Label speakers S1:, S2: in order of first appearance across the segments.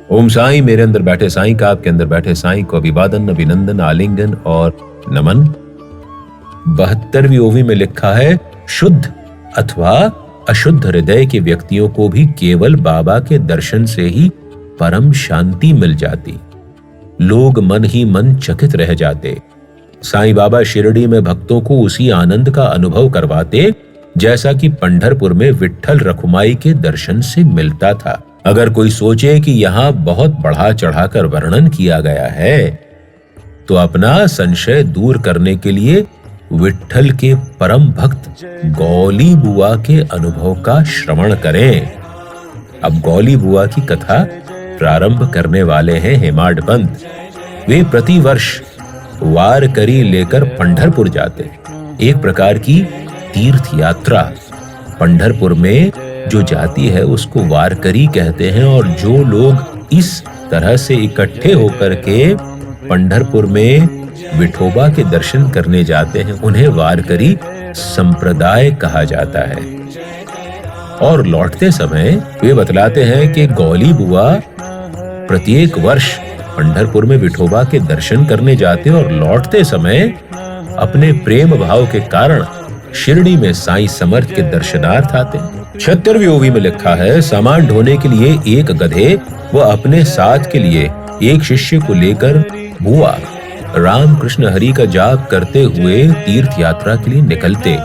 S1: ओम साईं मेरे अंदर बैठे साईं का आपके अंदर बैठे साईं को अभिवादन, अभिनंदन, आलिंगन और नमन। 72वीं ओवी में लिखा है, शुद्ध अथवा अशुद्ध हृदय के व्यक्तियों को भी केवल बाबा के दर्शन से ही परम शांति मिल जाती। लोग मन ही मन चकित रह जाते। साईं बाबा शिरडी में भक्तों को उसी आनंद का अनुभव करवाते जैसा कि पंढरपुर में विट्ठल रखुमाई के दर्शन से मिलता था। अगर कोई सोचे कि यहाँ बहुत बढ़ा चढ़ाकर वर्णन किया गया है तो अपना संशय दूर करने के लिए विट्ठल के परम भक्त गौली बुआ के अनुभव का श्रवण करें। अब गौली बुआ की कथा प्रारंभ करने वाले हैं हेमाड पंत। वे प्रतिवर्ष वारकरी लेकर पंढरपुर जाते। एक प्रकार की तीर्थ यात्रा। पंढरपुर में जो जाती है उसको वारकरी कहते हैं, और जो लोग इस तरह से इकट्ठे होकर के पंढरपुर में विठोबा के दर्शन करने जाते हैं उन्हें वारकरी संप्रदाय कहा जाता है। और लौटते समय वे बतलाते हैं कि गौली बुआ प्रत्येक वर्ष पंढरपुर में विठोबा के दर्शन करने जाते और लौटते समय अपने प्रेम भाव के कारण शिरडी में साईं समर्थ के दर्शनार्थ आते। 76वीं ओवी में लिखा है, सामान ढोने के लिए एक गधे व अपने साथ के लिए एक शिष्य को लेकर बुआ राम कृष्ण हरि का जाप करते हुए तीर्थ यात्रा के लिए निकलते।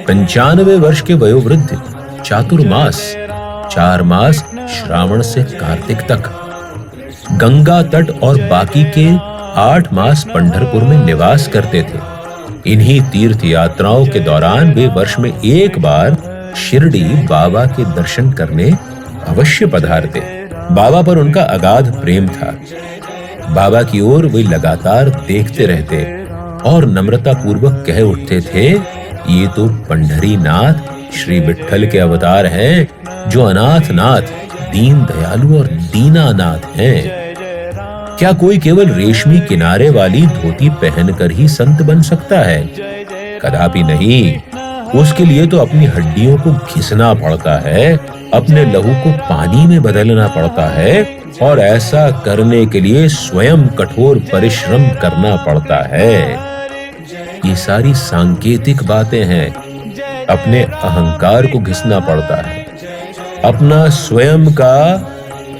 S1: 95 वर्ष के वयोवृद्ध चातुर्मास 4 मास श्रावण से कार्तिक तक गंगा तट और बाकी के 8 मास पंढरपुर में निवास करते थे। इन्हीं तीर्थ यात्राओं के दौरान वे वर्ष में एक बार शिरडी बाबा के दर्शन करने अवश्य पधारते। बाबा पर उनका अगाध प्रेम था। बाबा की ओर वे लगातार देखते रहते और नम्रता पूर्वक कह उठते थे, ये तो पंढरी नाथ श्री विट्ठल के अवतार हैं, जो अनाथ नाथ, दीन दयालु और दीनानाथ हैं। क्या कोई केवल रेशमी किनारे वाली धोती पहनकर ही संत बन सकता है? कदापि नहीं। उसके लिए तो अपनी हड्डियों को घिसना पड़ता है, अपने लहू को पानी में बदलना पड़ता है, और ऐसा करने के लिए स्वयं कठोर परिश्रम करना पड़ता है। ये सारी सांकेतिक बातें हैं। अपने अहंकार को घिसना पड़ता है, अपना स्वयं का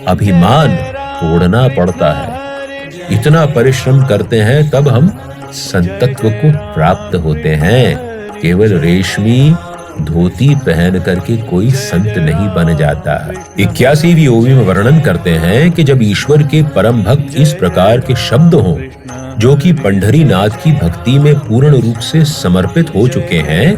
S1: अभिमान तोड़ना पड़ता है। इतना परिश्रम करते हैं तब हम संतत्व को प्राप्त होते हैं। केवल रेशमी धोती पहन करके कोई संत नहीं बन जाता। 81वीं ओवी में वर्णन करते हैं कि जब ईश्वर के परम भक्त इस प्रकार के शब्द हों, जो कि पंढरी नाथ की भक्ति में पूर्ण रूप से समर्पित हो चुके हैं,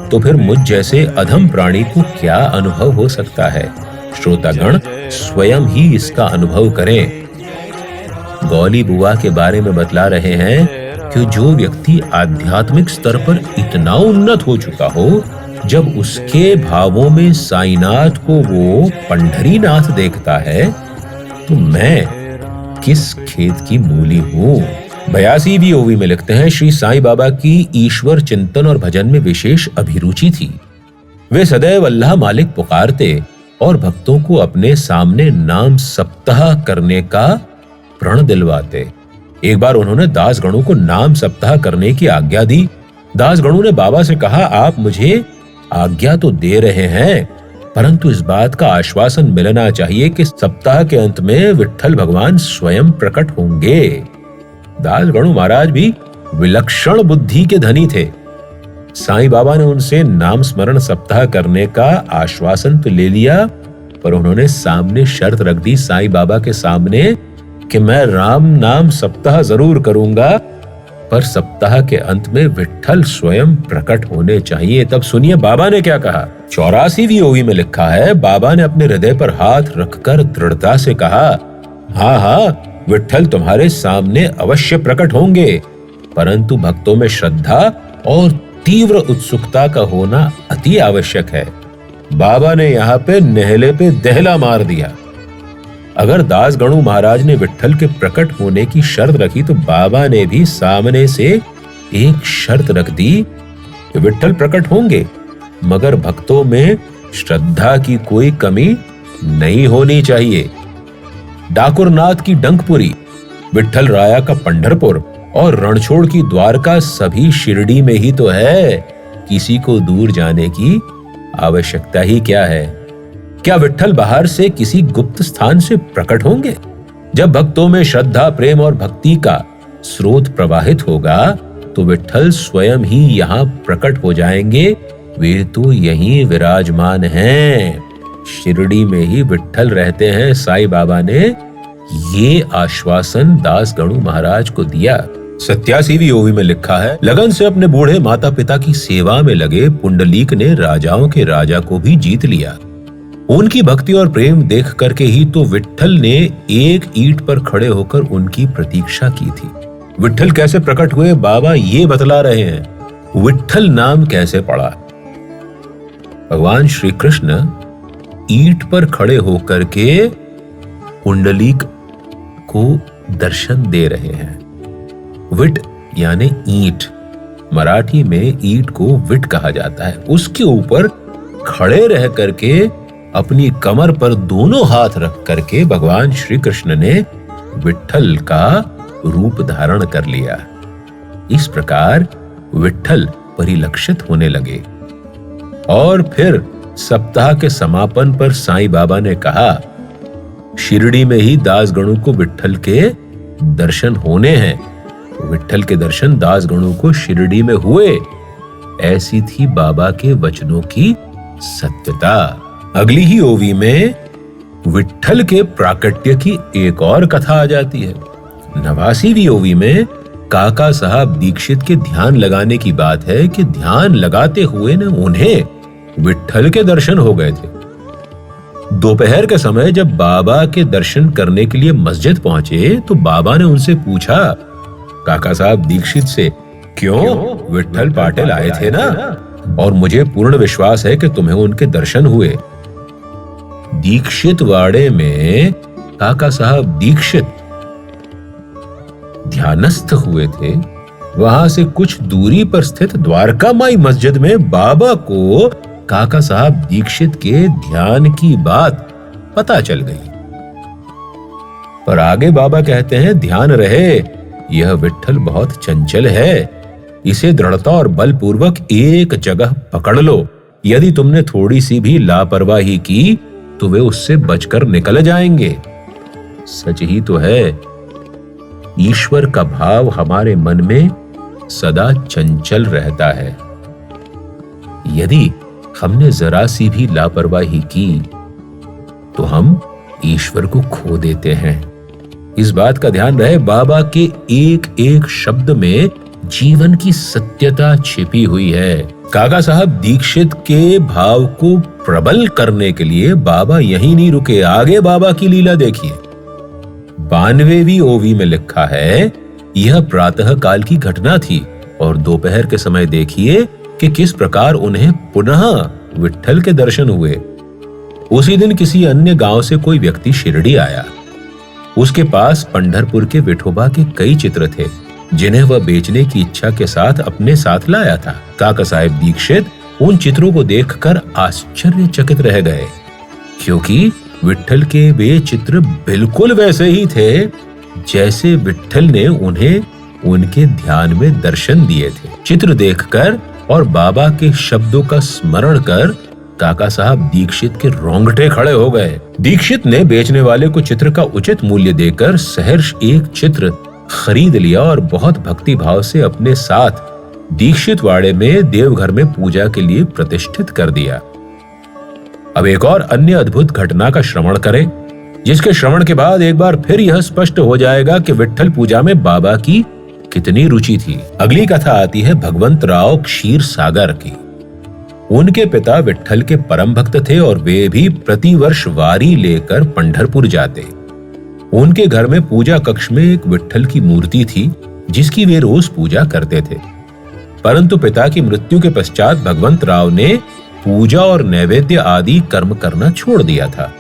S1: तो फिर मुझ जैसे अधम प्राणी को क्या अनुभव हो सकता है? श्रोतागण स्वयं ही इसका अनुभव करें। गौली बुआ के बारे में बतला रहे हैं कि जो व्यक्ति आध्यात्मिक स्तर पर इतना उन्नत हो चुका हो, जब उसके भावों में साईनाथ को वो पंढरी नाथ देखता है, तो मैं किस खेत की मूली हूँ। 82वीं ओवी में लिखते हैं, श्री साईं बाबा की ईश्वर चिंतन और भजन में विशेष अभिरुचि थी। वे सदैव अल्लाह मालिक पुकारते और भक्तों को अपने सामने नाम सप्ताह करने का प्रण दिलवाते। एक बार उन्होंने दासगणों को नाम सप्ताह करने की आज्ञा दी। दासगणों ने बाबा से कहा, आप मुझे आज्ञा तो दे रहे हैं, परंतु इस बात का आश्वासन मिलना चाहिए कि सप्ताह के अंत में विट्ठल भगवान स्वयं प्रकट होंगे। दासगणु महाराज भी विलक्षण बुद्धि के धनी थे। साईं बाबा ने उनसे नाम स्मरण सप्ताह करने का आश्वासन तो ले लिया, पर उन्होंने सामने शर्त रख दी साईं बाबा के सामने कि मैं राम नाम सप्ताह जरूर करूंगा, पर सप्ताह के अंत में विट्ठल स्वयं प्रकट होने चाहिए। तब सुनिए बाबा ने क्या कहा। 84वीं ओवी में लिखा है, बाबा ने अपने हृदय पर हाथ रखकर दृढ़ता से कहा, हाँ हाँ, विट्ठल तुम्हारे सामने अवश्य प्रकट होंगे, परंतु भक्तों में श्रद्धा और तीव्र उत्सुकता का होना अति आवश्यक है। बाबा ने यहाँ पे नेहले पे दहला मार दिया। अगर दासगणु महाराज ने विट्ठल के प्रकट होने की शर्त रखी, तो बाबा ने भी सामने से एक शर्त रख दी कि विट्ठल प्रकट होंगे, मगर भक्तों में श्रद्धा की कोई कमी नहीं होनी चाहिए। डाकुरनाथ की डंकपुरी, विठ्ठल राया का पंढरपुर और रणछोड़ की द्वारका सभी शिरडी में ही तो है। किसी को दूर जाने की आवश्यकता ही क्या है? क्या विठ्ठल बाहर से किसी गुप्त स्थान से प्रकट होंगे? जब भक्तों में श्रद्धा, प्रेम और भक्ति का स्रोत प्रवाहित होगा तो विठ्ठल स्वयं ही यहाँ प्रकट हो जाएंगे। वे तो यहीं विराजमान हैं। शिरडी में ही विठ्ठल रहते हैं। साईं बाबा ने ये आश्वासन दास गणु महाराज को दिया। 87वीं ओवी में लिखा है, लगन से अपने बूढ़े माता पिता की सेवा में लगे पुंडलीक ने राजाओं के राजा को भी जीत लिया। उनकी भक्ति और प्रेम देख करके ही तो विठ्ठल ने एक ईंट पर खड़े होकर उनकी प्रतीक्षा की थी। विठ्ठल कैसे प्रकट हुए बाबा ये बतला रहे हैं। विठ्ठल नाम कैसे पड़ा? भगवान श्री कृष्ण ईंट पर खड़े होकर के पुंडलीक को दर्शन दे रहे हैं। विट यानी ईंट, मराठी में ईंट को विट कहा जाता है। उसके ऊपर खड़े रह करके अपनी कमर पर दोनों हाथ रख करके भगवान श्री कृष्ण ने विठ्ठल का रूप धारण कर लिया। इस प्रकार विठ्ठल परिलक्षित होने लगे। और फिर सप्ताह के समापन पर साईं बाबा ने कहा, शिरडी में ही दासगणों को विठ्ठल के दर्शन होने हैं। विठ्ठल के दर्शन दासगणों को शिरडी में हुए। ऐसी थी बाबा के वचनों की सत्यता। अगली ही ओवी में विठ्ठल के प्राकट्य की एक और कथा आ जाती है। 89वीं ओवी में काका साहब दीक्षित के ध्यान लगाने की बात है कि ध्यान लगाते हुए न उन्हें विठ्ठल के दर्शन हो गए थे। दोपहर के समय जब बाबा के दर्शन करने के लिए मस्जिद पहुंचे तो बाबा ने उनसे पूछा, काका साहब दीक्षित से, क्यों विठ्ठल पाटिल आए थे ना, और मुझे पूर्ण विश्वास है कि तुम्हें उनके दर्शन हुए। दीक्षित वाड़े में काका साहब दीक्षित ध्यानस्थ हुए थे। वहां से कुछ दूरी पर स्थित द्वारका माई मस्जिद में बाबा को काका साहब दीक्षित के ध्यान की बात पता चल गई। पर आगे बाबा कहते हैं, ध्यान रहे, यह विठ्ठल बहुत चंचल है। इसे दृढ़ता और बलपूर्वक एक जगह पकड़ लो। यदि तुमने थोड़ी सी भी लापरवाही की तो वे उससे बचकर निकल जाएंगे। सच ही तो है, ईश्वर का भाव हमारे मन में सदा चंचल रहता है। यदि हमने जरा सी भी लापरवाही की तो हम ईश्वर को खो देते हैं। इस बात का ध्यान रहे, बाबा के एक एक शब्द में जीवन की सत्यता छिपी हुई है। काका साहब दीक्षित के भाव को प्रबल करने के लिए बाबा यहीं नहीं रुके, आगे बाबा की लीला देखिए। 92वीं ओवी में लिखा है, यह प्रातः काल की घटना थी और दोपहर के समय देखिए कि किस प्रकार उन्हें पुनः विठ्ठल के दर्शन हुए। उसी दिन किसी अन्य गांव से कोई व्यक्ति शिरडी आया। उसके पास पंढरपुर के विठोबा के कई चित्र थे जिन्हें वह बेचने की इच्छा के साथ अपने साथ लाया था। काका साहेब दीक्षित उन चित्रों को देखकर आश्चर्यचकित रह गए, क्योंकि विठ्ठल के वे चित्र बिल्कुल वैसे ही थे जैसे विठ्ठल ने उन्हें उनके ध्यान में दर्शन दिए थे। चित्र देखकर और बाबा के शब्दों का स्मरण कर काका साहब दीक्षित के रोंगटे खड़े हो गए। दीक्षित ने बेचने वाले को चित्र का उचित मूल्य देकर सहर्ष एक चित्र खरीद लिया और बहुत भक्ति भाव से अपने साथ दीक्षित वाड़े में देवघर में पूजा के लिए प्रतिष्ठित कर दिया। अब एक और अन्य अद्भुत घटना का श्रवण करें, जिसके श्रवण के बाद एक बार फिर यह स्पष्ट हो जाएगा कि विठ्ठल पूजा में बाबा की कितनी रुचि थी। अगली कथा आती है भगवंत राव क्षीर सागर की। उनके पिता विठ्ठल के परम भक्त थे और वे भी प्रतिवर्ष वारी लेकर पंढरपुर जाते। उनके घर में पूजा कक्ष में एक विठ्ठल की मूर्ति थी जिसकी वे रोज पूजा करते थे। परंतु पिता की मृत्यु के पश्चात भगवंत राव ने पूजा और नैवेद्य आदि कर्म करना छोड़ दिया था।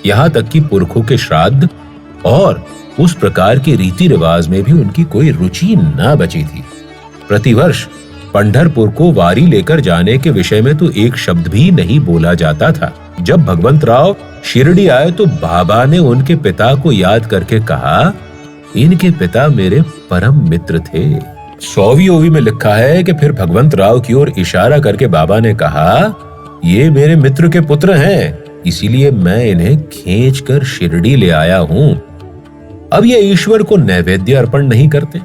S1: यहाँ तक कि पुरखों के श्राद्ध और उस प्रकार के रीति रिवाज में भी उनकी कोई रुचि न बची थी। प्रतिवर्ष पंढरपुर को वारी लेकर जाने के विषय में तो एक शब्द भी नहीं बोला जाता था। जब भगवंतराव शिरडी आए तो बाबा ने उनके पिता को याद करके कहा, इनके पिता मेरे परम मित्र थे। 100वीं ओवी में लिखा है कि फिर भगवंतराव की ओर इशारा करके बाबा ने कहा, ये मेरे मित्र के पुत्र हैं, इसीलिए मैं इन्हें खींचकर शिरडी ले आया हूं। अब ये ईश्वर को नैवेद्य अर्पण नहीं करते,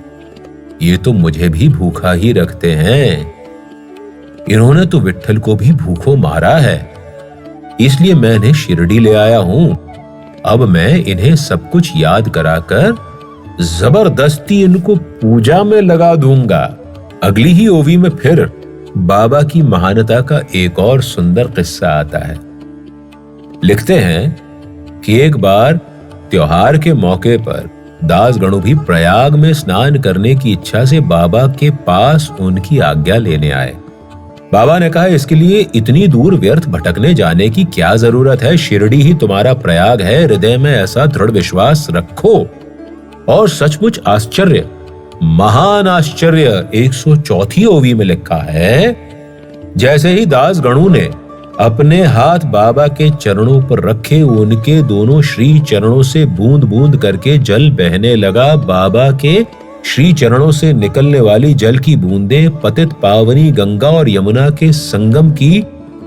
S1: ये तो मुझे भी भूखा ही रखते हैं। इन्होंने तो विट्ठल को भी भूखों मारा है, इसलिए मैं इन्हें शिरडी ले आया हूं। अब मैं इन्हें सब कुछ याद कराकर जबरदस्ती इनको पूजा में लगा दूंगा। अगली ही ओवी में फिर बाबा की महानता का एक और सुंदर किस्सा आता है। लिखते हैं कि एक बार त्योहार के मौके पर दासगणु भी प्रयाग में स्नान करने की इच्छा से बाबा के पास उनकी आज्ञा लेने आए। बाबा ने कहा, इसके लिए इतनी दूर व्यर्थ भटकने जाने की क्या जरूरत है, शिरडी ही तुम्हारा प्रयाग है। हृदय में ऐसा दृढ़ विश्वास रखो। और सचमुच आश्चर्य, महान आश्चर्य 104वीं ओवी में लिखा है, जैसे ही दासगणु ने अपने हाथ बाबा के चरणों पर रखे, उनके दोनों श्री चरणों से बूंद बूंद करके जल बहने लगा। बाबा के श्री चरणों से निकलने वाली जल की बूंदें पतित पावनी गंगा और यमुना के संगम की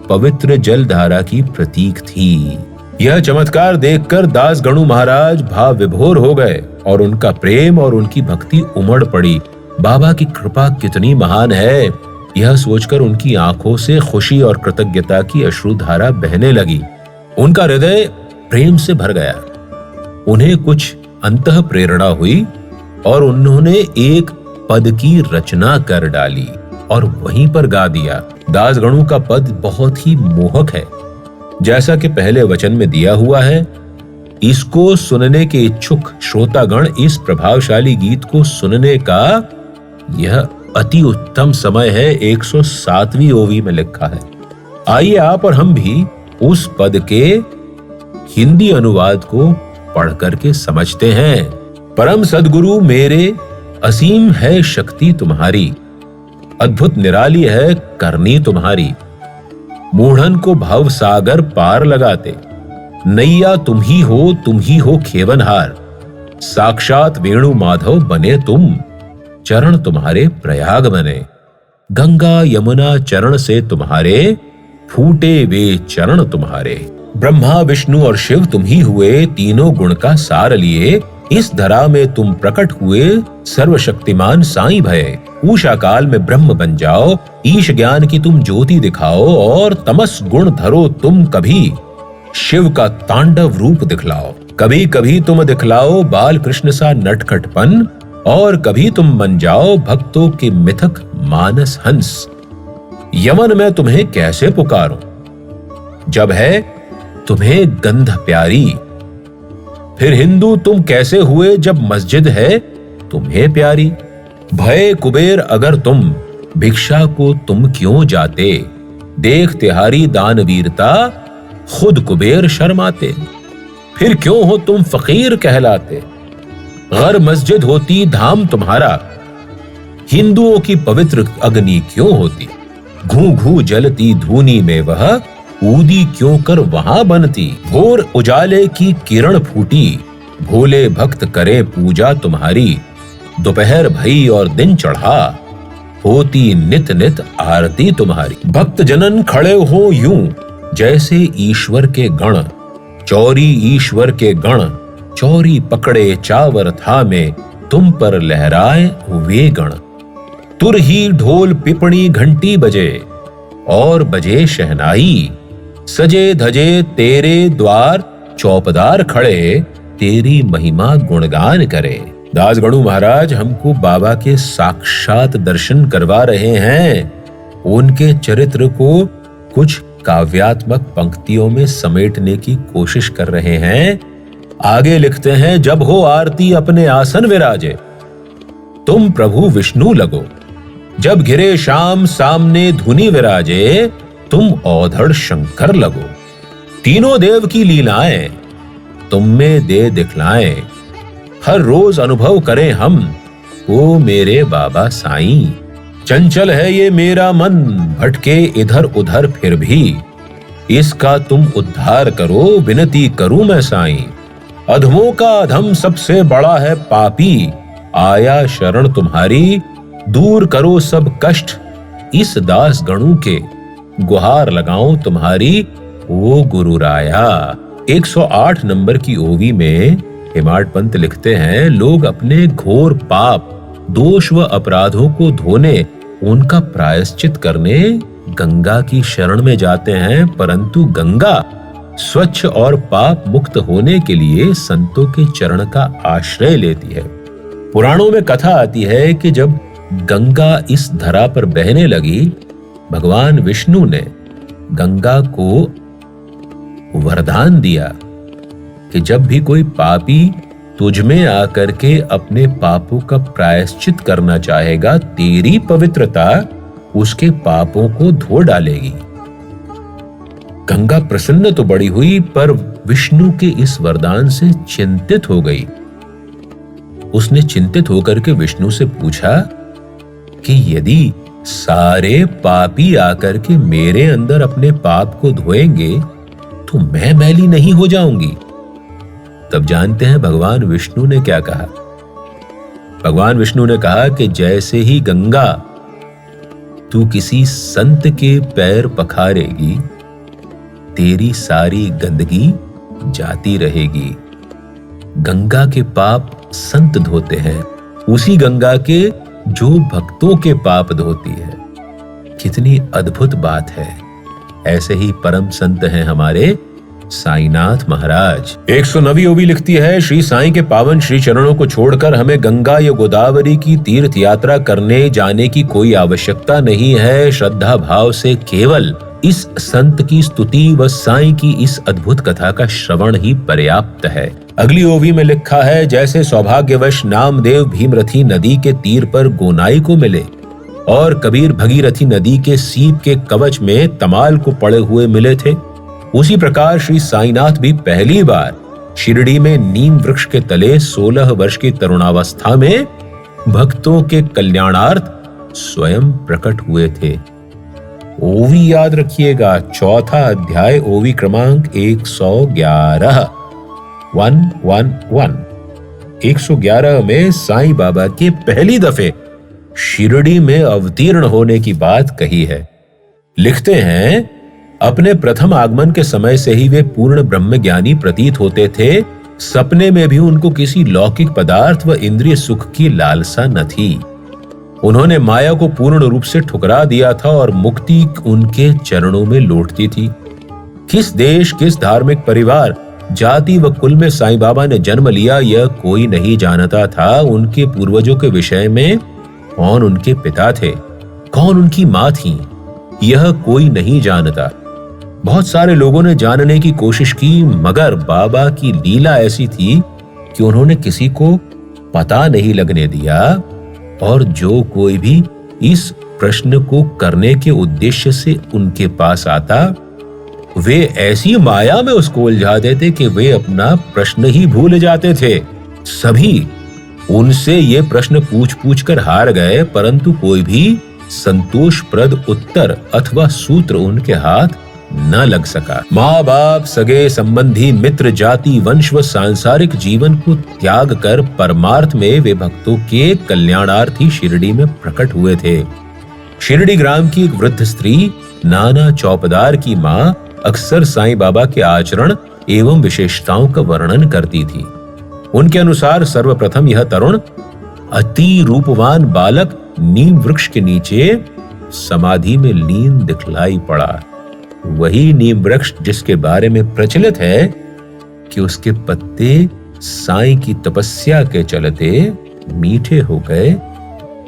S1: पवित्र जल धारा की प्रतीक थी। यह चमत्कार देखकर दासगणु महाराज भाव विभोर हो गए और उनका प्रेम और उनकी भक्ति उमड़ पड़ी। बाबा की कृपा कितनी महान है, यह सोचकर उनकी आंखों से खुशी और कृतज्ञता की अश्रुधारा बहने लगी। उनका हृदय प्रेम से भर गया। उन्हें कुछ अंतः प्रेरणा हुई और उन्होंने एक पद की रचना कर डाली और वहीं पर गा दिया। दासगणु का पद बहुत ही मोहक है, जैसा कि पहले वचन में दिया हुआ है। इसको सुनने के इच्छुक श्रोतागण इस प्रभावशाली गीत को सुनने का यह अति उत्तम समय है। 107वीं ओवी में लिखा है। आइए आप और हम भी उस पद के हिंदी अनुवाद को पढ़ करके समझते हैं। परम सद्गुरु मेरे, असीम है शक्ति तुम्हारी, अद्भुत निराली है करनी तुम्हारी। मूढ़न को भव सागर पार लगाते, नैया तुम ही हो खेवनहार। साक्षात वेणु माधव बने तुम, चरण तुम्हारे प्रयाग बने। गंगा यमुना चरण से तुम्हारे, फूटे वे चरण तुम्हारे। ब्रह्मा विष्णु और शिव तुम ही हुए, तीनों गुण का सार लिए। इस धरा में तुम प्रकट हुए, सर्वशक्तिमान साईं भये। उषा काल में ब्रह्म बन जाओ, ईश ज्ञान की तुम ज्योति दिखाओ। और तमस गुण धरो तुम कभी, शिव का तांडव रूप दिखलाओ। कभी कभी तुम दिखलाओ बाल कृष्ण सा नटखटपन, और कभी तुम बन जाओ भक्तों के मिथक मानस हंस। यमन में तुम्हें कैसे पुकारूं, जब है तुम्हें गंध प्यारी। फिर हिंदू तुम कैसे हुए, जब मस्जिद है तुम्हें प्यारी। भय कुबेर अगर तुम, भिक्षा को तुम क्यों जाते। देख तिहारी दानवीरता, खुद कुबेर शर्माते। फिर क्यों हो तुम फकीर कहलाते, गर मस्जिद होती धाम तुम्हारा। हिंदुओं की पवित्र अग्नि क्यों होती, घू घू जलती धूनी में वह, ऊदी क्यों कर वहां बनती। भोर उजाले की किरण फूटी, भोले भक्त करे पूजा तुम्हारी। दोपहर भई और दिन चढ़ा, होती नित नित आरती तुम्हारी। भक्त जनन खड़े हो यूं, जैसे ईश्वर के गण। चौरी ईश्वर के गण, चौरी पकड़े चावर थामे, तुम पर लहराए वे गण। तुर ही ढोल पिपणी घंटी बजे, और बजे शहनाई। सजे धजे तेरे द्वार, चौपदार खड़े, तेरी महिमा गुणगान करे। दासगणु महाराज हमको बाबा के साक्षात दर्शन करवा रहे हैं। उनके चरित्र को कुछ काव्यात्मक पंक्तियों में समेटने की कोशिश कर रहे हैं। आगे लिखते हैं, जब हो आरती अपने आसन विराजे, तुम प्रभु विष्णु लगो। जब घिरे शाम सामने धुनी विराजे, तुम औधड़ शंकर लगो। तीनों देव की लीलाएं तुम में दे दिखलाएं, हर रोज अनुभव करें हम, ओ मेरे बाबा साईं। चंचल है ये मेरा मन, भटके इधर उधर फिर भी, इसका तुम उद्धार करो, विनती करूं मैं साईं। अधमों का अधम सबसे बड़ा है पापी, आया शरण तुम्हारी, दूर करो सब कष्ट इस दास गणों के, गुहार लगाऊं तुम्हारी ओ गुरु राया। 108 नंबर की ओवी में हेमाड पंत लिखते हैं, लोग अपने घोर पाप, दोष व अपराधों को धोने, उनका प्रायश्चित करने गंगा की शरण में जाते हैं, परंतु गंगा स्वच्छ और पाप मुक्त होने के लिए संतों के चरण का आश्रय लेती है। पुराणों में कथा आती है कि जब गंगा इस धरा पर बहने लगी, भगवान विष्णु ने गंगा को वरदान दिया कि जब भी कोई पापी तुझ में आकर के अपने पापों का प्रायश्चित करना चाहेगा, तेरी पवित्रता उसके पापों को धो डालेगी। गंगा प्रसन्न तो बड़ी हुई, पर विष्णु के इस वरदान से चिंतित हो गई। उसने चिंतित होकर के विष्णु से पूछा कि यदि सारे पापी आकर के मेरे अंदर अपने पाप को धोएंगे तो मैं मैली नहीं हो जाऊंगी। तब जानते हैं भगवान विष्णु ने क्या कहा। भगवान विष्णु ने कहा कि जैसे ही गंगा तू किसी संत के पैर पखारेगी, तेरी सारी गंदगी जाती रहेगी। गंगा के पाप संत धोते हैं, उसी गंगा के जो भक्तों के पाप धोती है। कितनी अद्भुत बात है। ऐसे ही परम संत हैं हमारे साईनाथ महाराज। 109वीं ओवी लिखती है, श्री साईं के पावन श्री चरणों को छोड़कर हमें गंगा या गोदावरी की तीर्थ यात्रा करने जाने की कोई आवश्यकता नहीं है। श्रद्धा भाव से केवल इस संत की स्तुति व साईं की इस अद्भुत कथा का श्रवण ही पर्याप्त है। अगली ओवी में लिखा है, जैसे सौभाग्यवश नामदेव भीमरथी नदी के तीर पर गोनाई को मिले और कबीर भगीरथी नदी के सीप के कवच में तमाल को पड़े हुए मिले थे, उसी प्रकार श्री साईनाथ भी पहली बार शिरडी में नीम वृक्ष के तले 16 वर्ष की तरुणावस्था में भक्तों के कल्याणार्थ स्वयं प्रकट हुए थे। ओवी याद रखिएगा, चौथा अध्याय, ओवी क्रमांक 111 111। 111 में साईं बाबा के पहली दफे शिरडी में अवतीर्ण होने की बात कही है। लिखते हैं, अपने प्रथम आगमन के समय से ही वे पूर्ण ब्रह्मज्ञानी प्रतीत होते थे। सपने में भी उनको किसी लौकिक पदार्थ व इंद्रिय सुख की लालसा न थी। उन्होंने माया को पूर्ण रूप से ठुकरा दिया था और मुक्ति उनके चरणों में लौटती थी। किस देश, किस धार्मिक परिवार, जाति व कुल में साईं बाबा ने जन्म लिया, यह कोई नहीं जानता था। उनके पूर्वजों के विषय में कौन उनके पिता थे, कौन उनकी मां थी, यह कोई नहीं जानता। बहुत सारे लोगों ने जानने की कोशिश की, मगर बाबा की लीला ऐसी थी कि उन्होंने किसी को पता नहीं लगने दिया। और जो कोई भी इस प्रश्न को करने के उद्देश्य से उनके पास आता, वे ऐसी माया में उसको उलझा देते कि वे अपना प्रश्न ही भूल जाते थे। सभी उनसे ये प्रश्न पूछ पूछ कर हार गए, परंतु कोई भी संतोषप्रद उत्तर अथवा सूत्र उनके हाथ न लग सका। माँ बाप, सगे संबंधी, मित्र, जाति, वंश व सांसारिक जीवन को त्याग कर परमार्थ में वे भक्तों के कल्याणार्थी शिरडी में प्रकट हुए थे। शिरडी ग्राम की एक वृद्ध स्त्री नाना चौपदार की माँ अक्सर साईं बाबा के आचरण एवं विशेषताओं का वर्णन करती थी। उनके अनुसार सर्वप्रथम यह तरुण अति रूपवान बालक नीम वृक्ष के नीचे समाधि में लीन दिखलाई पड़ा। वही नीम वृक्ष जिसके बारे में प्रचलित है कि उसके पत्ते साईं की तपस्या के चलते मीठे हो गए,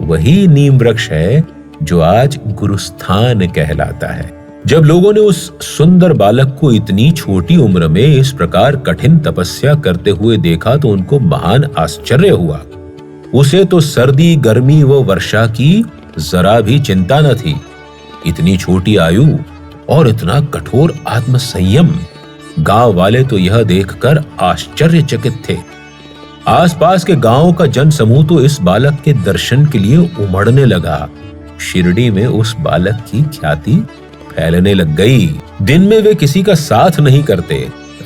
S1: वही नीम वृक्ष है जो आज गुरुस्थान कहलाता है। जब लोगों ने उस सुंदर बालक को इतनी छोटी उम्र में इस प्रकार कठिन तपस्या करते हुए देखा तो उनको महान आश्चर्य हुआ। उसे तो सर्दी, गर्मी व वर्षा की जरा भी चिंता न थी। इतनी छोटी आयु और इतना कठोर आत्मसंयम, गांव वाले तो यह देखकर आश्चर्यचकित थे। आसपास के गांवों का जन समूह तो इस बालक के दर्शन के लिए उमड़ने लगा। शिरडी में उस बालक की ख्याति फैलने लग गई। दिन में वे किसी का साथ नहीं करते,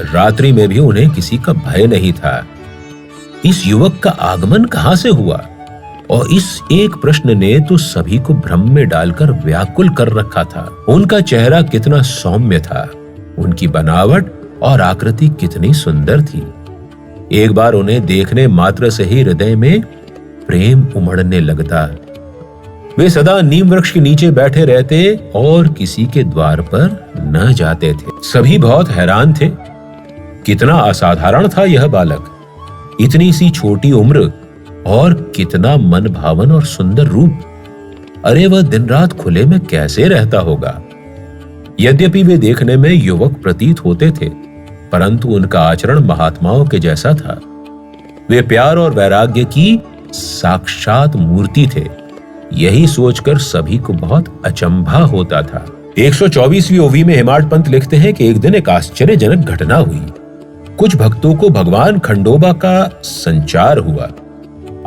S1: रात्रि में भी उन्हें किसी का भय नहीं था। इस युवक का आगमन कहां से हुआ? और इस एक प्रश्न ने तो सभी को भ्रम में डालकर व्याकुल कर रखा था। उनका चेहरा कितना सौम्य था, उनकी बनावट और आकृति कितनी सुंदर थी। एक बार उन्हें देखने मात्र से ही हृदय में प्रेम उमड़ने लगता। वे सदा नीम वृक्ष के नीचे बैठे रहते और किसी के द्वार पर न जाते थे। सभी बहुत हैरान थे, कितना असाधारण था यह बालक, इतनी सी छोटी उम्र और कितना मन भावन और सुंदर रूप। अरे वह दिन रात खुले में कैसे रहता होगा? यद्यपि वे देखने में युवक प्रतीत होते थे, परंतु उनका आचरण महात्माओं के जैसा था। वे प्यार और वैराग्य की साक्षात मूर्ति थे। यही सोचकर सभी को बहुत अचंभा होता था। 124वीं ओवी में हेमाड पंत लिखते हैं कि एक दिन एक आश्चर्यजनक घटना हुई। कुछ भक्तों को भगवान खंडोबा का संचार हुआ।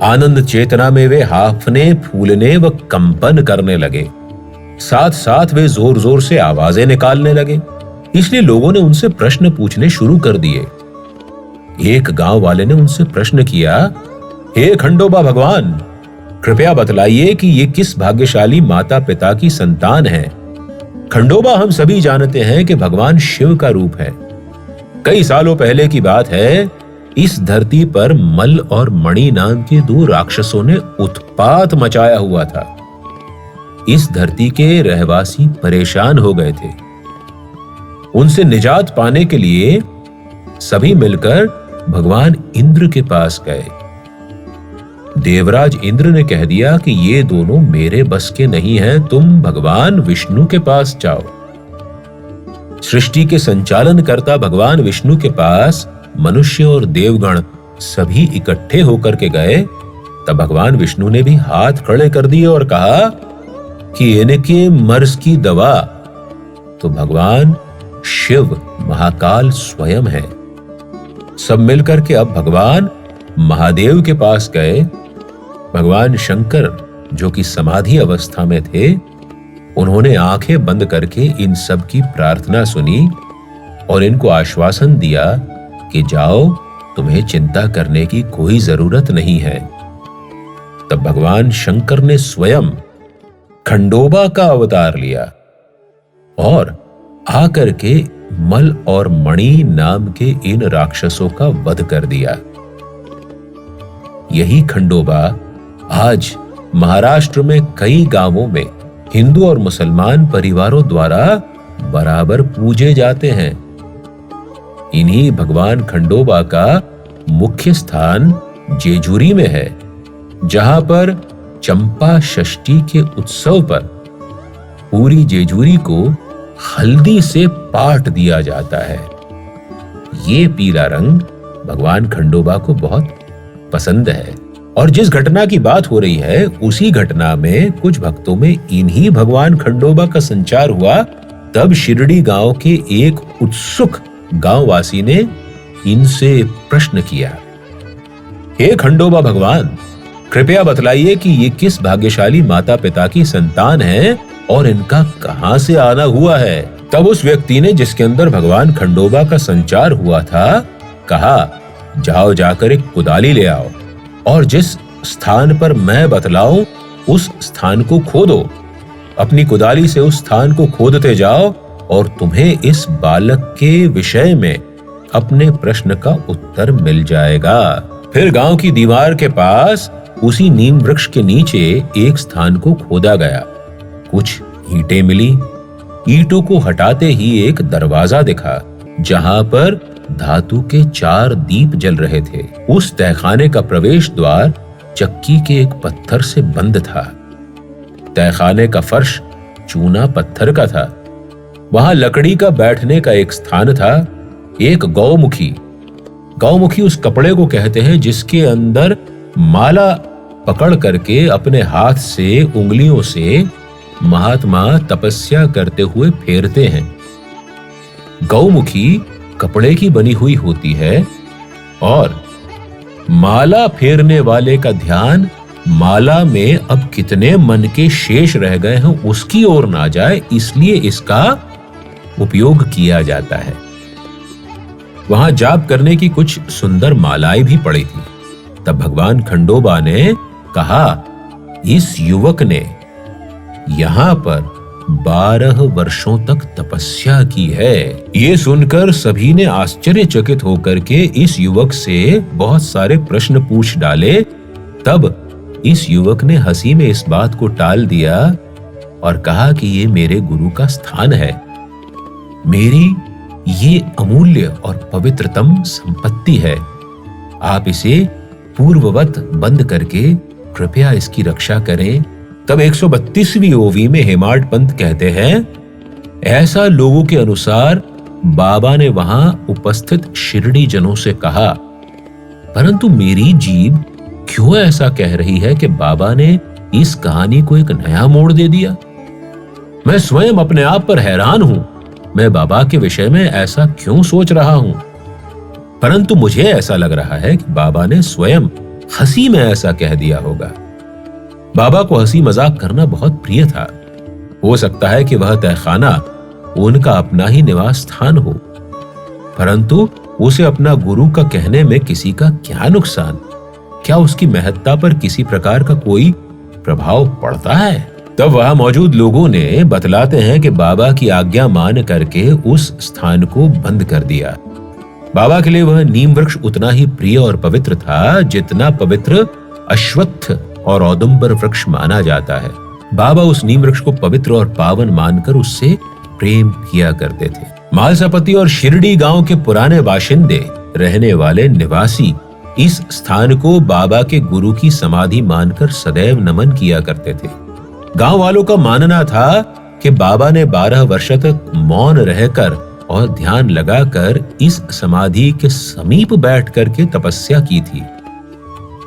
S1: आनंद चेतना में वे हाफने, फूलने व कंपन करने लगे। साथ साथ वे जोर जोर से आवाजें निकालने लगे। इसलिए लोगों ने उनसे प्रश्न पूछने शुरू कर दिए। एक गांव वाले ने उनसे प्रश्न किया, हे खंडोबा भगवान, कृपया बतलाइए कि ये किस भाग्यशाली माता पिता की संतान है। खंडोबा हम सभी जानते हैं कि भगवान शिव का रूप है। कई सालों पहले की बात है, इस धरती पर मल और मणि नाम के दो राक्षसों ने उत्पात मचाया हुआ था। इस धरती के रहवासी परेशान हो गए थे। उनसे निजात पाने के लिए सभी मिलकर भगवान इंद्र के पास गए। देवराज इंद्र ने कह दिया कि ये दोनों मेरे बस के नहीं हैं, तुम भगवान विष्णु के पास जाओ। सृष्टि के संचालन करता भगवान विष्णु के पास मनुष्य और देवगण सभी इकट्ठे होकर के गए। तब भगवान विष्णु ने भी हाथ खड़े कर दिए और कहा कि इनके मर्ज की दवा तो भगवान शिव महाकाल स्वयं है। सब मिलकर के अब भगवान महादेव के पास गए। भगवान शंकर, जो कि समाधि अवस्था में थे, उन्होंने आंखें बंद करके इन सब की प्रार्थना सुनी और इनको आश्वासन दिया कि जाओ, तुम्हें चिंता करने की कोई जरूरत नहीं है। तब भगवान शंकर ने स्वयं खंडोबा का अवतार लिया और आकर के मल और मणि नाम के इन राक्षसों का वध कर दिया। यही खंडोबा आज महाराष्ट्र में कई गांवों में हिंदू और मुसलमान परिवारों द्वारा बराबर पूजे जाते हैं। इन्हीं भगवान खंडोबा का मुख्य स्थान जेजुरी में है, जहां पर चंपा षष्ठी के उत्सव पर पूरी जेजुरी को हल्दी से पाट दिया जाता है। ये पीला रंग भगवान खंडोबा को बहुत पसंद है। और जिस घटना की बात हो रही है, उसी घटना में कुछ भक्तों में इन्हीं भगवान खंडोबा का संचार हुआ। तब शिरडी गांव के एक उत्सुक गांववासी ने इनसे प्रश्न किया, हे खंडोबा भगवान, कृपया बतलाइए कि ये किस भाग्यशाली माता पिता की संतान है और इनका कहां से आना हुआ है। तब उस व्यक्ति ने, जिसके अंदर भगवान खंडोबा का संचार हुआ था, कहा, जाओ जाकर एक कुदाली ले आओ और जिस स्थान पर मैं बतलाऊं उस स्थान को खोदो। अपनी कुदाली से उस स्थान को खोदते जाओ और तुम्हें इस बालक के विषय में अपने प्रश्न का उत्तर मिल जाएगा। फिर गांव की दीवार के पास उसी नीम वृक्ष के नीचे एक स्थान को खोदा गया। कुछ ईंटें मिली। ईंटों को हटाते ही एक दरवाजा दिखा, जहां पर धातु के 4 दीप जल रहे थे। उस तहखाने का प्रवेश द्वार चक्की के एक पत्थर से बंद था। तहखाने का फर्श चूना पत्थर का था। वहां लकड़ी का बैठने का एक स्थान था। एक गौमुखी, गौमुखी उस कपड़े को कहते हैं जिसके अंदर माला पकड़ करके अपने हाथ से, उंगलियों से महात्मा तपस्या करते हुए फेरते हैं। गौमुखी कपड़े की बनी हुई होती है और माला फेरने वाले का ध्यान माला में अब कितने मन के शेष रह गए हैं उसकी ओर ना जाए, इसलिए इसका उपयोग किया जाता है। वहां जाप करने की कुछ सुंदर मालाएं भी पड़ी थी। तब भगवान खंडोबा ने कहा, इस युवक ने यहां पर 12 वर्षों तक तपस्या की है। ये सुनकर सभी ने आश्चर्यचकित होकर के इस युवक से बहुत सारे प्रश्न पूछ डाले। तब इस युवक ने हंसी में इस बात को टाल दिया और कहा कि ये मेरे गुरु का स्थान है, मेरी ये अमूल्य और पवित्रतम संपत्ति है। आप इसे पूर्ववत बंद करके कृपया इसकी रक्षा करें। तब 132वीं ओवी में हेमाड पंत कहते हैं, ऐसा लोगों के अनुसार बाबा ने वहां उपस्थित शिरडी जनों से कहा, परंतु मेरी जीभ क्यों ऐसा कह रही है कि बाबा ने इस कहानी को एक नया मोड़ दे दिया। मैं स्वयं अपने आप पर हैरान हूं, मैं बाबा के विषय में ऐसा क्यों सोच रहा हूं, परंतु मुझे ऐसा लग रहा है कि बाबा ने स्वयं हंसी में ऐसा कह दिया होगा। बाबा को हंसी मजाक करना बहुत प्रिय था। हो सकता है कि वह तहखाना उनका अपना ही निवास स्थान हो, परंतु उसे अपना गुरु का कहने में किसी का क्या नुकसान, क्या उसकी महत्ता पर किसी प्रकार का कोई प्रभाव पड़ता है। तब वहां मौजूद लोगों ने बतलाते हैं कि बाबा की आज्ञा मान करके उस स्थान को बंद कर दिया। बाबा के लिए वह नीम वृक्ष उतना ही प्रिय और पवित्र था जितना पवित्र अश्वत्थ और औदुंबर वृक्ष माना जाता है। बाबा उस नीम वृक्ष को पवित्र और पावन मानकर उससे प्रेम किया करते थे। मालसापति और शिरडी गांव के पुराने बाशिंदे, रहने वाले निवासी इस स्थान को बाबा के गुरु की समाधि मानकर सदैव नमन किया करते थे। गांव वालों का मानना था कि बाबा ने 12 वर्ष तक मौन रहकर और ध्यान लगाकर इस समाधि के समीप बैठ करके तपस्या की थी।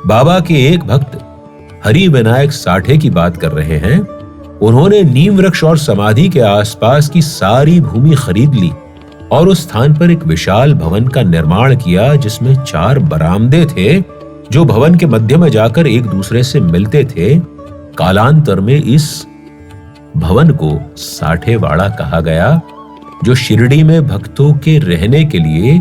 S1: बाबा के एक भक्त हरि विनायक साठे की बात कर रहे हैं। उन्होंने नीम वृक्ष और समाधि के आसपास की सारी भूमि खरीद ली और उस स्थान पर एक विशाल भवन का निर्माण किया, जिसमें 4 बरामदे थे जो भवन के मध्य में जाकर एक दूसरे से मिलते थे। कालांतर में इस भवन को साठेवाड़ा कहा गया, जो शिरडी में भक्तों के रहने के लिए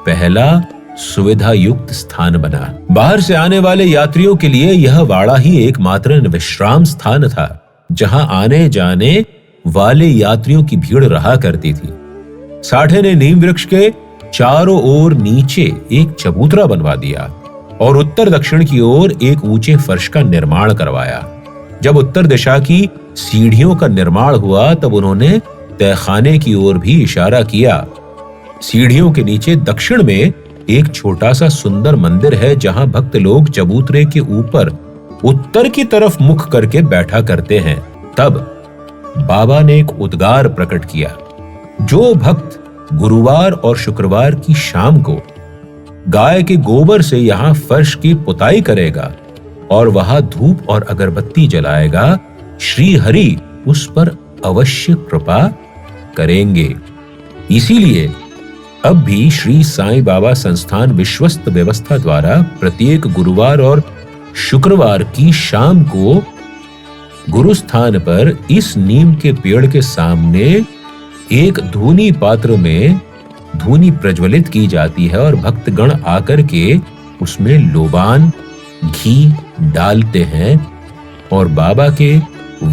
S1: पहला सुविधा युक्त स्थान बना। बाहर से आने वाले यात्रियों के लिए यह वाड़ा ही एकमात्र विश्राम स्थान था, जहां आने जाने वाले यात्रियों की भीड़ रहा करती थी। साठे ने नीम वृक्ष के चारों ओर नीचे एक चबूतरा बनवा दिया और उत्तर दक्षिण की ओर एक ऊंचे फर्श का निर्माण करवाया। जब उत्तर दिशा की सीढ़ियों का निर्माण हुआ तब उन्होंने तहखाने की ओर भी इशारा किया। सीढ़ियों के नीचे दक्षिण में एक छोटा सा सुंदर मंदिर है, जहां भक्त लोग चबूतरे के ऊपर उत्तर की तरफ मुख करके बैठा करते हैं। तब बाबा ने एक उद्गार प्रकट किया, जो भक्त गुरुवार और शुक्रवार की शाम को गाय के गोबर से यहाँ फर्श की पुताई करेगा और वहां धूप और अगरबत्ती जलाएगा, श्री हरि उस पर अवश्य कृपा करेंगे। इसीलिए अब भी श्री साईं बाबा संस्थान विश्वस्त व्यवस्था द्वारा प्रत्येक गुरुवार और शुक्रवार की शाम को गुरु स्थान पर इस नीम के पेड़ के सामने एक धूनी पात्र में धूनी प्रज्वलित की जाती है और भक्तगण आकर के उसमें लोबान घी डालते हैं और बाबा के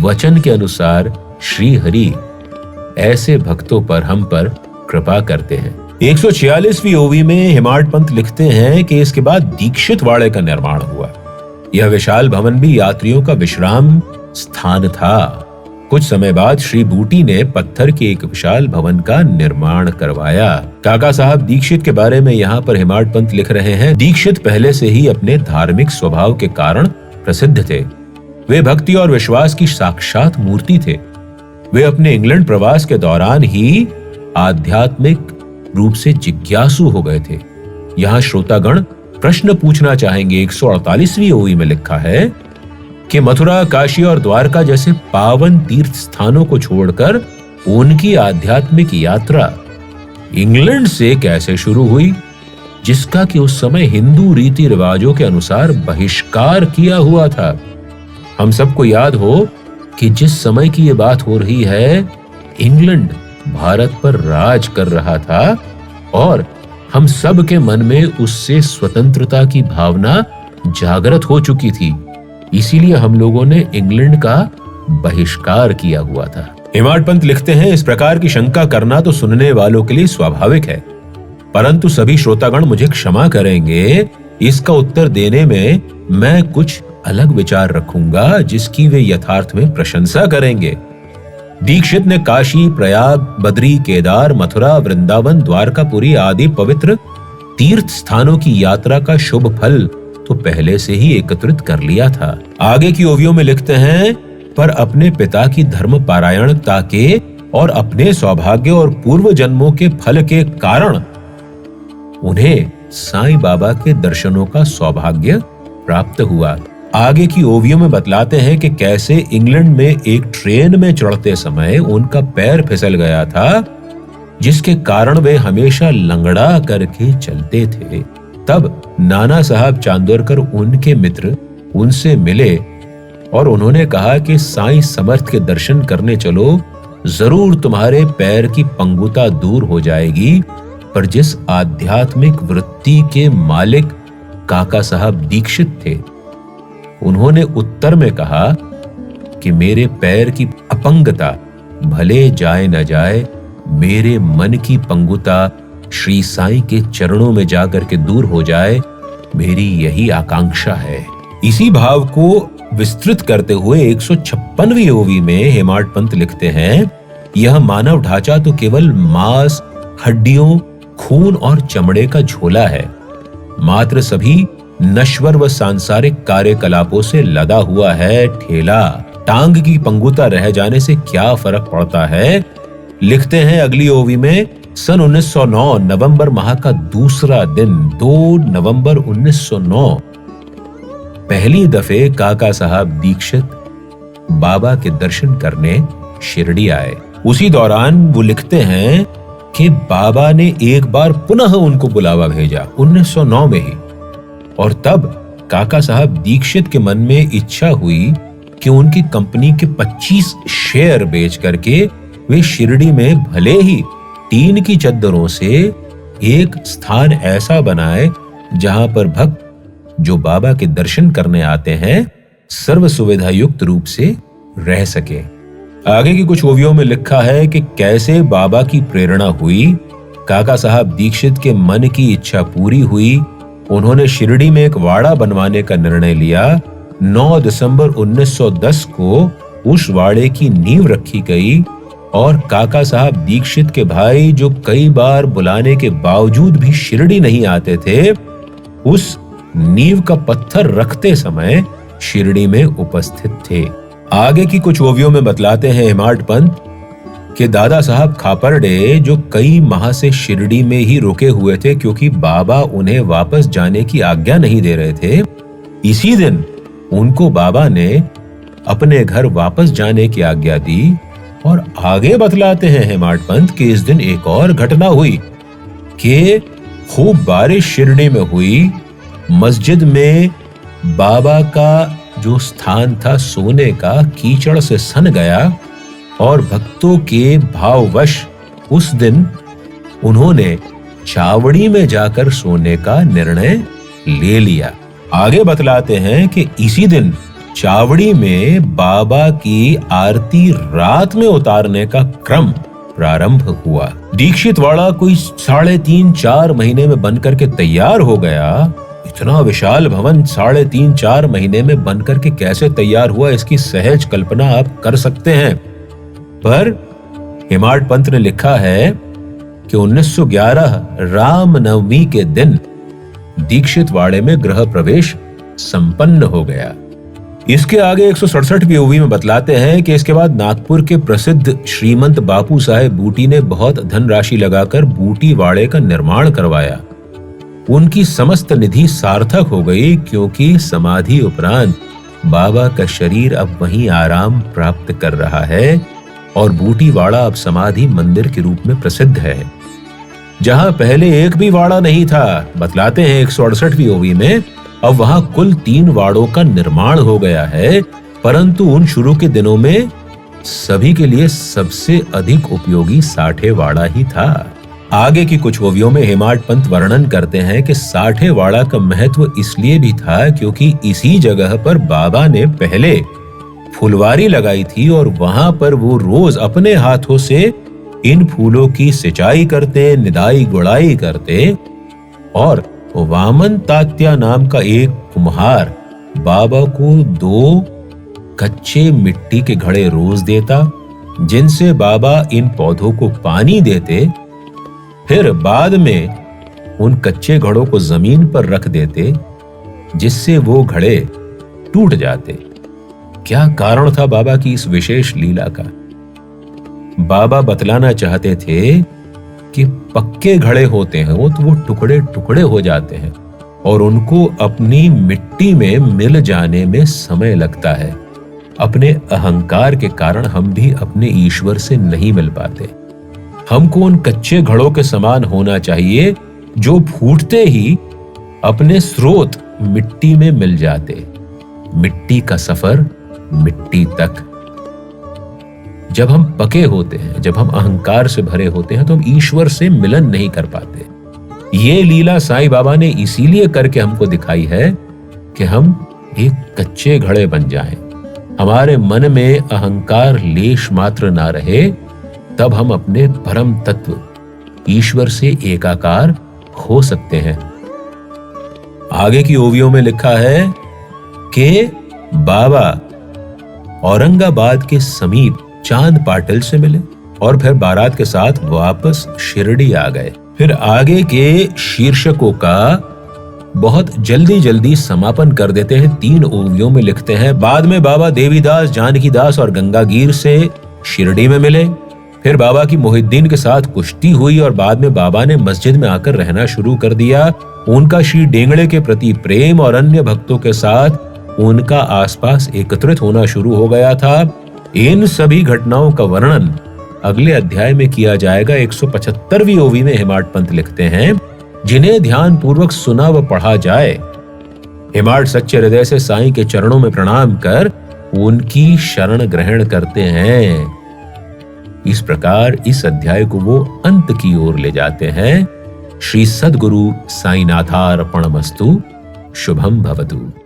S1: वचन के अनुसार श्री हरि ऐसे भक्तों पर हम पर कृपा करते हैं। 146वीं ओवी में हेमाड पंत लिखते हैं कि इसके बाद दीक्षित वाड़े का निर्माण हुआ। यह विशाल भवन भी यात्रियों का विश्राम स्थान था। कुछ समय बाद श्री बूटी ने पत्थर के एक विशाल भवन का निर्माण करवाया। काका साहब दीक्षित के बारे में यहाँ पर हेमाड पंत लिख रहे हैं, दीक्षित पहले से ही अपने धार्मिक स्वभाव के कारण प्रसिद्ध थे। वे भक्ति और विश्वास की साक्षात मूर्ति थे। वे अपने इंग्लैंड प्रवास के दौरान ही आध्यात्मिक रूप से जिज्ञासु हो गए थे। यहाँ श्रोतागण प्रश्न पूछना चाहेंगे। 148वीं ओवी में लिखा है कि मथुरा, काशी और द्वारका जैसे पावन तीर्थ स्थानों को छोड़कर उनकी आध्यात्मिक यात्रा इंग्लैंड से कैसे शुरू हुई, जिसका कि उस समय हिंदू रीति रिवाजों के अनुसार बहिष्कार किया हुआ था। हम सबको याद हो कि जिस समय की ये बात हो रही है, इंग्लैंड भारत पर राज कर रहा था और हम सब के मन में उससे स्वतंत्रता की भावना जागृत हो चुकी थी। इसीलिए हम लोगों ने इंग्लैंड का बहिष्कार किया हुआ था। हेमाड पंत लिखते हैं, इस प्रकार की शंका करना तो सुनने वालों के लिए स्वाभाविक है, परंतु सभी श्रोतागण मुझे क्षमा करेंगे, इसका उत्तर देने में मैं कुछ अलग विचार रखूंगा जिसकी वे यथार्थ में प्रशंसा करेंगे। दीक्षित ने काशी, प्रयाग, बद्री, केदार, मथुरा, वृंदावन, द्वारकापुरी आदि पवित्र तीर्थ स्थानों की यात्रा का शुभ फल तो पहले से ही एकत्रित कर लिया था। आगे की ओवियों में लिखते हैं, पर अपने पिता की धर्म पारायणता के और अपने सौभाग्य और पूर्व जन्मों के फल के कारण उन्हें साईं बाबा के दर्शनों का सौभाग्य प्राप्त हुआ। आगे की ओवियों में बतलाते हैं कि कैसे इंग्लैंड में एक ट्रेन में चढ़ते समय उनका पैर फिसल गया था, जिसके कारण वे हमेशा लंगड़ा करके चलते थे। तब नाना साहब चांदोरकर, उनके मित्र, उनसे मिले और उन्होंने कहा कि साईं समर्थ के दर्शन करने चलो, जरूर तुम्हारे पैर की पंगुता दूर हो जाएगी। पर जिस आध्यात्मिक वृत्ति के मालिक काका साहब दीक्षित थे, उन्होंने उत्तर में कहा कि मेरे पैर की अपंगता भले जाए न जाए, मेरे मन की पंगुता श्री साईं के चरणों में जाकर के दूर हो जाए, मेरी यही आकांक्षा है। इसी भाव को विस्तृत करते हुए 156वीं ओवी में हेमाड पंत लिखते हैं, यह मानव ढांचा तो केवल मांस, हड्डियों, खून और चमड़े का झोला है, मात्र सभी नश्वर व सांसारिक कार्यकलापों से लदा हुआ है ठेला। टांग की पंगुता रह जाने से क्या फर्क पड़ता है। लिखते हैं अगली ओवी में, सन 1909 नवंबर माह का दूसरा दिन 2 नवंबर 1909 पहली दफे काका साहब दीक्षित बाबा के दर्शन करने शिरडी आए। उसी दौरान वो लिखते हैं कि बाबा ने एक बार पुनः उनको बुलावा भेजा 1909 में ही, और तब काका साहब दीक्षित के मन में इच्छा हुई कि उनकी कंपनी के 25 शेयर बेच करके वे शिरडी में भले ही टीन की चद्दरों से एक स्थान ऐसा बनाए जहां पर भक्त जो बाबा के दर्शन करने आते हैं सर्व सुविधा युक्त रूप से रह सके। आगे की कुछ ओवियों में लिखा है कि कैसे बाबा की प्रेरणा हुई, काका साहब दीक्षित के मन की इच्छा पूरी हुई। उन्होंने शिरडी में एक वाड़ा बनवाने का निर्णय लिया। 9 दिसंबर 1910 को उस वाड़े की नींव रखी गई और काका साहब दीक्षित के भाई, जो कई बार बुलाने के बावजूद भी शिरडी नहीं आते थे, उस नींव का पत्थर रखते समय शिरडी में उपस्थित थे। आगे की कुछ ओवियों में बतलाते हैं हेमाड पंत कि दादा साहब खापरडे, जो कई माह से शिरडी में ही रुके हुए थे क्योंकि बाबा उन्हें वापस जाने की आज्ञा नहीं दे रहे थे, इसी दिन उनको बाबा ने अपने घर वापस जाने की आज्ञा दी। और आगे बतलाते हैं हेमाड पंत कि इस दिन एक और घटना हुई कि खूब बारिश शिरडी में हुई। मस्जिद में बाबा का जो स्थान था सोने का, कीचड़ से सन गया और भक्तों के भाववश उस दिन उन्होंने चावड़ी में जाकर सोने का निर्णय ले लिया। आगे बतलाते हैं कि इसी दिन चावड़ी में बाबा की आरती रात में उतारने का क्रम प्रारंभ हुआ। दीक्षित वाड़ा कोई 3.5-4 महीने में बनकर के तैयार हो गया। इतना विशाल भवन 3.5-4 महीने में बनकर के कैसे तैयार हुआ, इसकी सहज कल्पना आप कर सकते हैं। पर हेमाड पंत ने लिखा है कि 1911 रामनवमी के दिन दीक्षित वाड़े में गृह प्रवेश संपन्न हो गया। इसके आगे 167वीं ओवी में बतलाते हैं कि इसके बाद नागपुर के प्रसिद्ध श्रीमंत बापू साहेब बूटी ने बहुत धनराशि लगाकर बूटी वाड़े का निर्माण करवाया। उनकी समस्त निधि सार्थक हो गई क्योंकि समाधि उपरांत बाबा का शरीर अब वहीं आराम प्राप्त कर रहा है और बूटी वाड़ा अब समाधि मंदिर के रूप में प्रसिद्ध है, जहां पहले एक भी वाड़ा नहीं था। बतलाते हैं 168वीं ओवी में अब वहां कुल 3 वाड़ों का निर्माण हो गया है, परंतु उन शुरू के दिनों में सभी के लिए सबसे अधिक उपयोगी साठेवाड़ा ही था। आगे की कुछ ओवियों में हेमाड पंत वर्णन करते हैं कि साठेवाड़ा का महत्व इसलिए भी था क्योंकि इसी जगह पर बाबा ने पहले फुलवारी लगाई थी और वहां पर वो रोज अपने हाथों से इन फूलों की सिंचाई करते, निदाई गुड़ाई करते और वामन तात्या नाम का एक कुम्हार बाबा को 2 कच्चे मिट्टी के घड़े रोज देता, जिनसे बाबा इन पौधों को पानी देते, फिर बाद में उन कच्चे घड़ों को जमीन पर रख देते, जिससे वो घड़े टूट जाते। क्या कारण था बाबा की इस विशेष लीला का? बाबा बतलाना चाहते थे कि पक्के घड़े होते हैं तो वो टुकड़े टुकड़े हो जाते हैं और उनको अपनी मिट्टी में मिल जाने में समय लगता है। अपने अहंकार के कारण हम भी अपने ईश्वर से नहीं मिल पाते। हमको उन कच्चे घड़ों के समान होना चाहिए जो फूटते ही अपने स्रोत मिट्टी में मिल जाते। मिट्टी का सफर मिट्टी तक। जब हम पके होते हैं, जब हम अहंकार से भरे होते हैं तो हम ईश्वर से मिलन नहीं कर पाते। ये लीला साईं बाबा ने इसीलिए करके हमको दिखाई है कि हम एक कच्चे घड़े बन जाएं। हमारे मन में अहंकार लेश मात्र ना रहे, तब हम अपने परम तत्व ईश्वर से एकाकार हो सकते हैं। आगे की ओवियों में लिखा है कि बाबा औरंगाबाद के समीप चांद पाटिल से मिले और फिर बारात के साथ वापस शिरडी आ गए। फिर आगे के शीर्षकों का बहुत जल्दी जल्दी समापन कर देते हैं। 3 ओवियों में लिखते हैं, बाद में बाबा देवीदास, जानकीदास और गंगागीर से शिरडी में मिले। फिर बाबा की मोहिद्दीन के साथ कुश्ती हुई और बाद में बाबा ने मस्जिद में आकर रहना शुरू कर दिया। उनका श्री डेंगड़े के प्रति प्रेम और अन्य भक्तों के साथ उनका आसपास एकत्रित होना शुरू हो गया था। इन सभी घटनाओं का वर्णन अगले अध्याय में किया जाएगा। 175वीं ओवी में हेमाड पंत लिखते हैं, जिन्हें ध्यान पूर्वक सुना व पढ़ा जाए। हेमाड सच्चे हृदय से साईं के चरणों में प्रणाम कर उनकी शरण ग्रहण करते हैं। इस प्रकार इस अध्याय को वो अंत की ओर ले जाते हैं। श्री सद्गुरु साईनाथार्पणमस्तु। शुभम भवतु।